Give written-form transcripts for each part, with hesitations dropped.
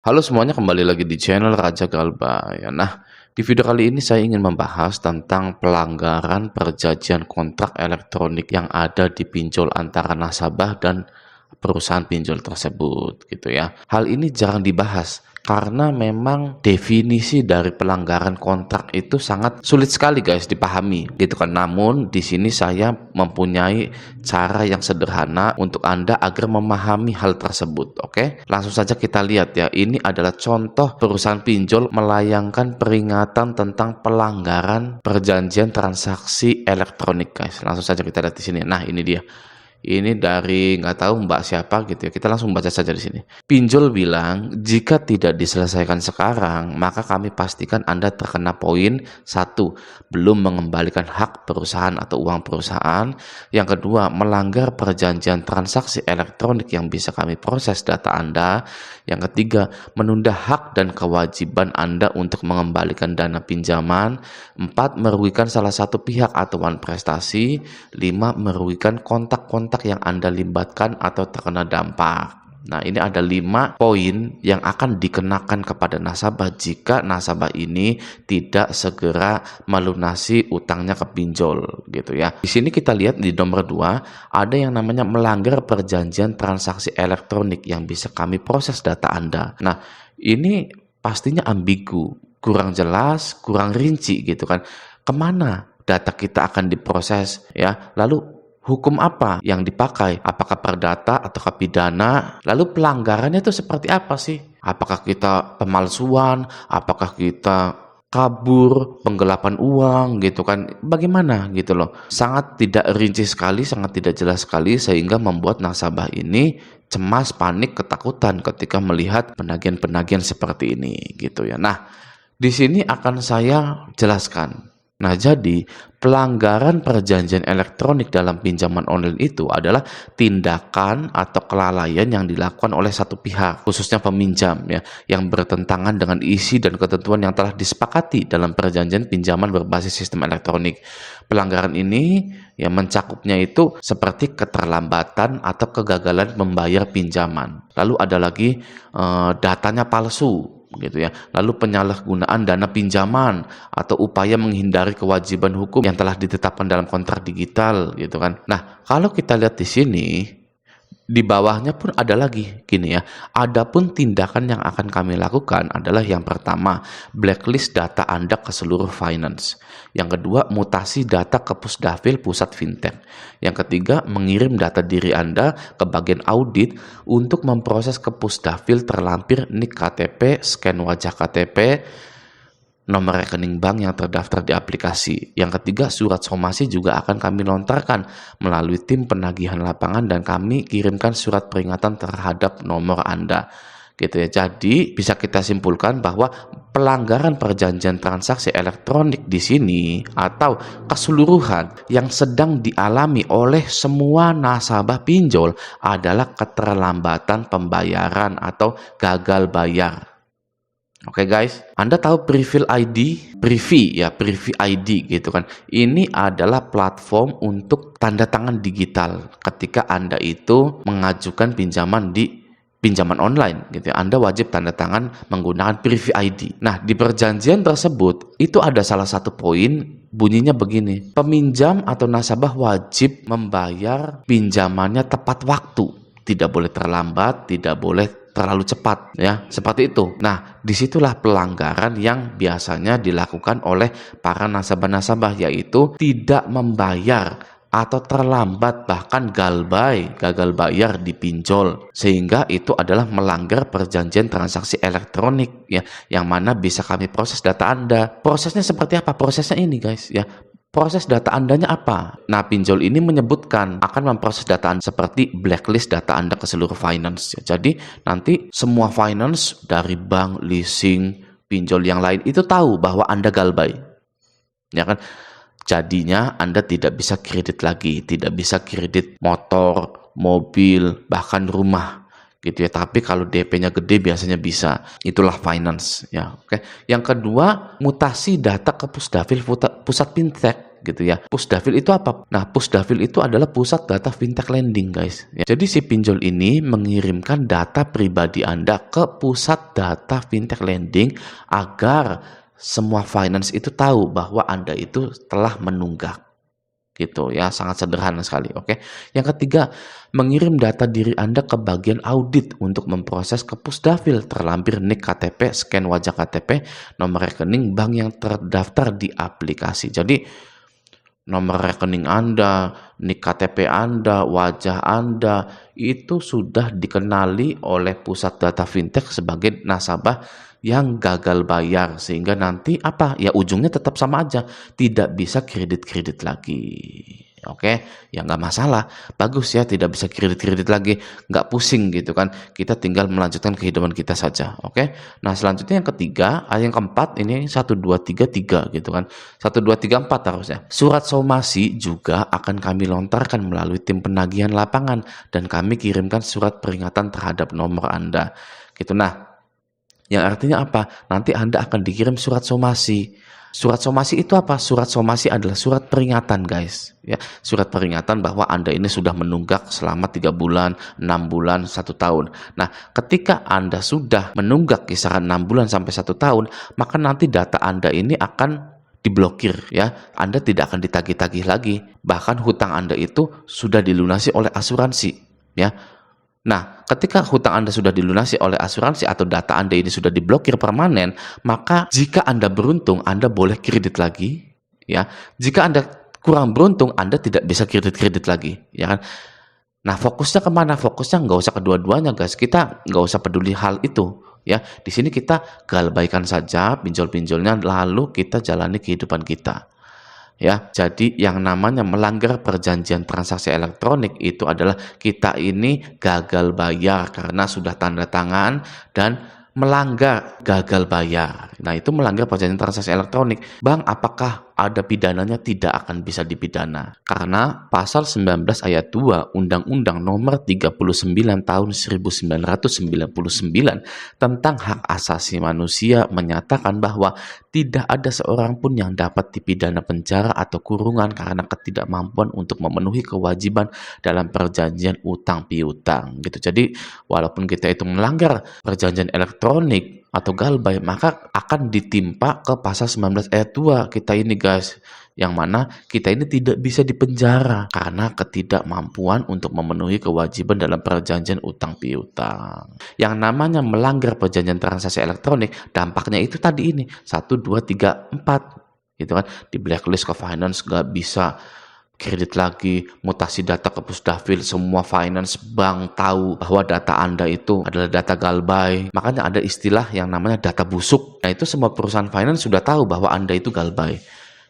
Halo semuanya, kembali lagi di channel Raja Galba ya. Nah, di video kali ini saya ingin membahas tentang pelanggaran perjanjian kontrak elektronik yang ada di pinjol antara nasabah dan perusahaan pinjol tersebut gitu ya. Hal ini jarang dibahas karena memang definisi dari pelanggaran kontrak itu sangat sulit sekali guys dipahami gitu kan. Namun di sini saya mempunyai cara yang sederhana untuk Anda agar memahami hal tersebut. Oke, langsung saja kita lihat ya. Ini adalah contoh perusahaan pinjol melayangkan peringatan tentang pelanggaran perjanjian transaksi elektronik guys. Langsung saja kita lihat di sini. Nah, ini dia. Ini dari nggak tahu Mbak siapa gitu ya. Kita langsung baca saja di sini. Pinjol bilang, jika tidak diselesaikan sekarang, maka kami pastikan Anda terkena poin 1. Belum mengembalikan hak perusahaan atau uang perusahaan. Yang kedua, melanggar perjanjian transaksi elektronik yang bisa kami proses data Anda. Yang ketiga, menunda hak dan kewajiban Anda untuk mengembalikan dana pinjaman. 4. Merugikan salah satu pihak atau prestasi. 5. Merugikan kontak-kontak yang Anda libatkan atau terkena dampak. Nah, ini ada 5 poin yang akan dikenakan kepada nasabah jika nasabah ini tidak segera melunasi utangnya ke pinjol gitu ya. Di sini kita lihat di nomor 2 ada yang namanya melanggar perjanjian transaksi elektronik yang bisa kami proses data Anda. Nah, ini pastinya ambigu, kurang jelas, kurang rinci gitu kan. Kemana data kita akan diproses ya? Lalu hukum apa yang dipakai? Apakah perdata atau pidana? Lalu pelanggarannya itu seperti apa sih? Apakah kita pemalsuan? Apakah kita kabur, penggelapan uang gitu kan? Bagaimana gitu loh? Sangat tidak rinci sekali, sangat tidak jelas sekali sehingga membuat nasabah ini cemas, panik, ketakutan ketika melihat penagihan-penagihan seperti ini gitu ya. Nah, di sini akan saya jelaskan. Nah, jadi pelanggaran perjanjian elektronik dalam pinjaman online itu adalah tindakan atau kelalaian yang dilakukan oleh satu pihak, khususnya peminjam ya, yang bertentangan dengan isi dan ketentuan yang telah disepakati dalam perjanjian pinjaman berbasis sistem elektronik. Pelanggaran ini yang mencakupnya itu seperti keterlambatan atau kegagalan membayar pinjaman. Lalu ada lagi datanya palsu gitu ya. Lalu penyalahgunaan dana pinjaman atau upaya menghindari kewajiban hukum yang telah ditetapkan dalam kontrak digital gitu kan. Nah, kalau kita lihat di sini di bawahnya pun ada lagi gini ya. Adapun tindakan yang akan kami lakukan adalah yang pertama, blacklist data Anda ke seluruh finance. Yang kedua, mutasi data ke Pusdafil Pusat Fintech. Yang ketiga, mengirim data diri Anda ke bagian audit untuk memproses ke Pusdafil terlampir NIK KTP, scan wajah KTP, nomor rekening bank yang terdaftar di aplikasi. Yang ketiga, surat somasi juga akan kami lontarkan melalui tim penagihan lapangan dan kami kirimkan surat peringatan terhadap nomor Anda. Gitu ya. Jadi bisa kita simpulkan bahwa pelanggaran perjanjian transaksi elektronik di sini atau keseluruhan yang sedang dialami oleh semua nasabah pinjol adalah keterlambatan pembayaran atau gagal bayar. Oke guys, Anda tahu Privy ID? Privy ID gitu kan. Ini adalah platform untuk tanda tangan digital ketika Anda itu mengajukan pinjaman di pinjaman online gitu ya. Anda wajib tanda tangan menggunakan Privy ID. Nah, di perjanjian tersebut itu ada salah satu poin bunyinya begini. Peminjam atau nasabah wajib membayar pinjamannya tepat waktu. Tidak boleh terlambat, tidak boleh terlalu cepat ya, seperti itu. Nah, disitulah pelanggaran yang biasanya dilakukan oleh para nasabah-nasabah, yaitu tidak membayar atau terlambat, bahkan gagal bayar di pinjol, sehingga itu adalah melanggar perjanjian transaksi elektronik ya, yang mana bisa kami proses data Anda. Prosesnya seperti apa? Prosesnya ini guys ya. Proses data Andanya apa? Nah, pinjol ini menyebutkan akan memproses data Anda seperti blacklist data Anda ke seluruh finance. Jadi, nanti semua finance dari bank, leasing, pinjol yang lain itu tahu bahwa Anda galbay. Ya kan? Jadinya Anda tidak bisa kredit lagi, tidak bisa kredit motor, mobil, bahkan rumah gitu ya. Tapi kalau DP-nya gede biasanya bisa. Itulah finance ya. Oke. Yang kedua, mutasi data ke Pusdafil Pusat Fintech. gitu ya. Pusdafil itu apa? Nah, Pusdafil itu adalah pusat data fintech lending guys. Ya. Jadi si pinjol ini mengirimkan data pribadi Anda ke pusat data fintech lending agar semua finance itu tahu bahwa Anda itu telah menunggak. Gitu ya, sangat sederhana sekali. Oke. Yang ketiga, mengirim data diri Anda ke bagian audit untuk memproses ke Pusdafil, terlampir NIK KTP, scan wajah KTP, nomor rekening bank yang terdaftar di aplikasi. Jadi nomor rekening Anda, NIK KTP Anda, wajah Anda itu sudah dikenali oleh pusat data fintech sebagai nasabah yang gagal bayar, sehingga nanti apa ya, ujungnya tetap sama aja, tidak bisa kredit lagi. Oke, ya nggak masalah, bagus ya, tidak bisa kredit lagi, nggak pusing gitu kan, kita tinggal melanjutkan kehidupan kita saja. Oke, nah selanjutnya yang ketiga, yang keempat, ini 1, 2, 3, 3 gitu kan, 1, 2, 3, 4 harusnya. Surat somasi juga akan kami lontarkan melalui tim penagihan lapangan, dan kami kirimkan surat peringatan terhadap nomor Anda gitu. Nah, yang artinya apa? Nanti Anda akan dikirim surat somasi. Surat somasi itu apa? Surat somasi adalah surat peringatan guys. Ya, surat peringatan bahwa Anda ini sudah menunggak selama 3 bulan, 6 bulan, 1 tahun. Nah, ketika Anda sudah menunggak kisaran 6 bulan sampai 1 tahun, maka nanti data Anda ini akan diblokir ya. Anda tidak akan ditagih-tagih lagi. Bahkan hutang Anda itu sudah dilunasi oleh asuransi ya. Nah, ketika hutang Anda sudah dilunasi oleh asuransi atau data Anda ini sudah diblokir permanen, maka jika Anda beruntung, Anda boleh kredit lagi, ya. Jika Anda kurang beruntung, Anda tidak bisa kredit lagi, ya kan? Nah, fokusnya kemana? Fokusnya nggak usah kedua-duanya, guys. Kita nggak usah peduli hal itu, ya. Di sini kita galbaikan saja pinjol-pinjolnya, lalu kita jalani kehidupan kita. Ya, jadi yang namanya melanggar perjanjian transaksi elektronik itu adalah kita ini gagal bayar karena sudah tanda tangan dan melanggar gagal bayar. Nah, itu melanggar perjanjian transaksi elektronik. Bang, apakah ada pidananya? Tidak akan bisa dipidana. Karena pasal 19 ayat 2 Undang-Undang Nomor 39 Tahun 1999 tentang hak asasi manusia menyatakan bahwa tidak ada seorang pun yang dapat dipidana penjara atau kurungan karena ketidakmampuan untuk memenuhi kewajiban dalam perjanjian utang piutang gitu. Jadi walaupun kita itu melanggar perjanjian elektronik atau galbay, maka akan ditimpa ke pasal 19 ayat 2 kita ini guys, yang mana kita ini tidak bisa dipenjara karena ketidakmampuan untuk memenuhi kewajiban dalam perjanjian utang piutang. Yang namanya melanggar perjanjian transaksi elektronik, dampaknya itu tadi ini 1, 2, 3, 4 gitu kan, di blacklist ke finance, nggak bisa kredit lagi, mutasi data ke Pusdafil, semua finance bank tahu bahwa data Anda itu adalah data galbay. Makanya ada istilah yang namanya data busuk. Nah, itu semua perusahaan finance sudah tahu bahwa Anda itu galbay.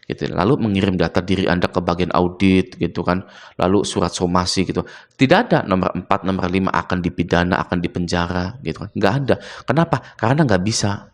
Gitu. Lalu mengirim data diri Anda ke bagian audit gitu kan. Lalu surat somasi gitu. Tidak ada nomor 4, nomor 5 akan dipidana, akan dipenjara gitu kan. Nggak ada. Kenapa? Karena nggak bisa.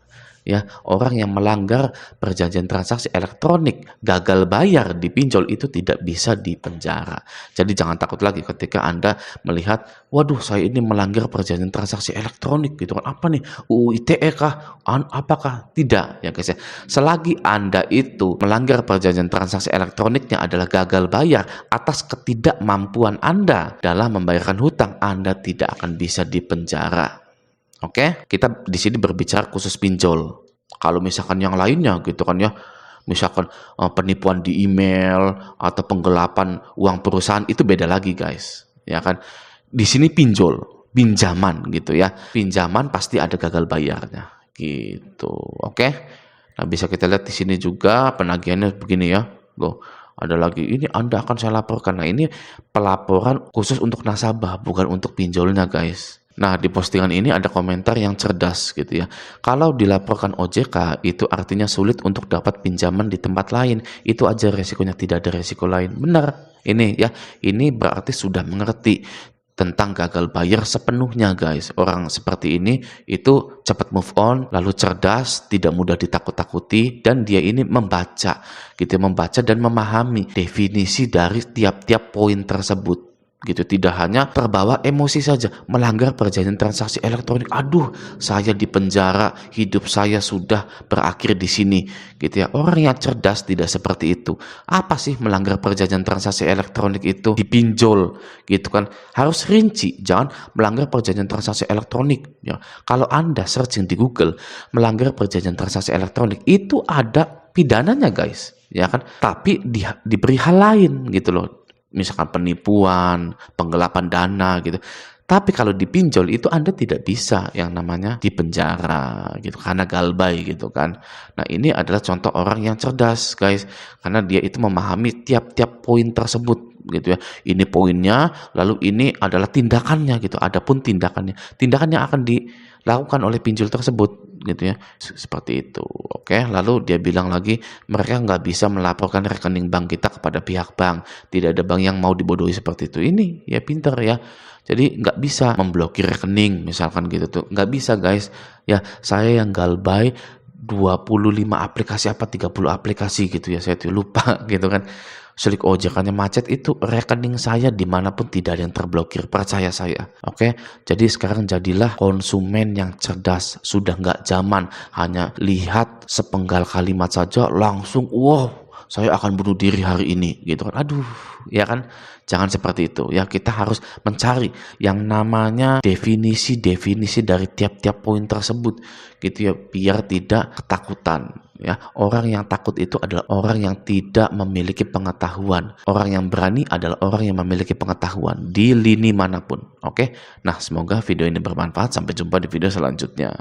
Ya, orang yang melanggar perjanjian transaksi elektronik, gagal bayar di pinjol itu tidak bisa dipenjara. Jadi jangan takut lagi ketika Anda melihat, waduh saya ini melanggar perjanjian transaksi elektronik gitu kan. Apa nih? UU ITE kah? Apakah? Tidak ya guys ya. Selagi Anda itu melanggar perjanjian transaksi elektroniknya adalah gagal bayar atas ketidakmampuan Anda dalam membayarkan hutang, Anda tidak akan bisa dipenjara. Oke, kita di sini berbicara khusus pinjol. Kalau misalkan yang lainnya gitu kan ya, misalkan penipuan di email atau penggelapan uang perusahaan itu beda lagi guys, ya kan. Di sini pinjol, pinjaman gitu ya. Pinjaman pasti ada gagal bayarnya gitu. Oke. Nah, bisa kita lihat di sini juga penagihannya begini ya. Loh, ada lagi ini Anda akan saya laporkan. Nah, ini pelaporan khusus untuk nasabah, bukan untuk pinjolnya guys. Nah, di postingan ini ada komentar yang cerdas gitu ya. Kalau dilaporkan OJK, itu artinya sulit untuk dapat pinjaman di tempat lain. Itu aja resikonya, tidak ada resiko lain. Benar. Ini ya, ini berarti sudah mengerti tentang gagal bayar sepenuhnya guys. Orang seperti ini itu cepat move on, lalu cerdas, tidak mudah ditakut-takuti, dan dia ini membaca gitu, membaca dan memahami definisi dari tiap-tiap poin tersebut. gitu, tidak hanya terbawa emosi saja, melanggar perjanjian transaksi elektronik. Aduh, saya di penjara, hidup saya sudah berakhir di sini, gitu ya. Orang yang cerdas tidak seperti itu. Apa sih melanggar perjanjian transaksi elektronik itu? Dipinjol, gitu kan. Harus rinci, jangan melanggar perjanjian transaksi elektronik. Ya. Kalau Anda searching di Google, melanggar perjanjian transaksi elektronik, itu ada pidananya guys, ya kan. Tapi diberi hal lain gitu loh, misalkan penipuan, penggelapan dana gitu. Tapi kalau dipinjol itu Anda tidak bisa yang namanya dipenjara gitu karena galbay gitu kan. Nah, ini adalah contoh orang yang cerdas guys, karena dia itu memahami tiap-tiap poin tersebut gitu ya. Ini poinnya, lalu ini adalah tindakannya gitu. Adapun tindakan yang akan dilakukan oleh pinjol tersebut gitu ya. Seperti itu. Oke, lalu dia bilang lagi mereka nggak bisa melaporkan rekening bank kita kepada pihak bank. Tidak ada bank yang mau dibodohi seperti itu. Ini ya pinter ya. Jadi nggak bisa memblokir rekening misalkan gitu tuh. Nggak bisa guys. Ya saya yang galbay 25 aplikasi apa 30 aplikasi gitu ya. Saya tuh lupa gitu kan. Selik ojekannya macet itu rekening saya dimanapun tidak ada yang terblokir, percaya saya. Oke, jadi sekarang jadilah konsumen yang cerdas. Sudah nggak zaman hanya lihat sepenggal kalimat saja langsung wow saya akan bunuh diri hari ini gitu kan. Aduh, ya kan, jangan seperti itu ya. Kita harus mencari yang namanya definisi dari tiap-tiap poin tersebut gitu ya, biar tidak ketakutan ya. Orang yang takut itu adalah orang yang tidak memiliki pengetahuan. Orang yang berani adalah orang yang memiliki pengetahuan di lini manapun. Oke, nah semoga video ini bermanfaat. Sampai jumpa di video selanjutnya.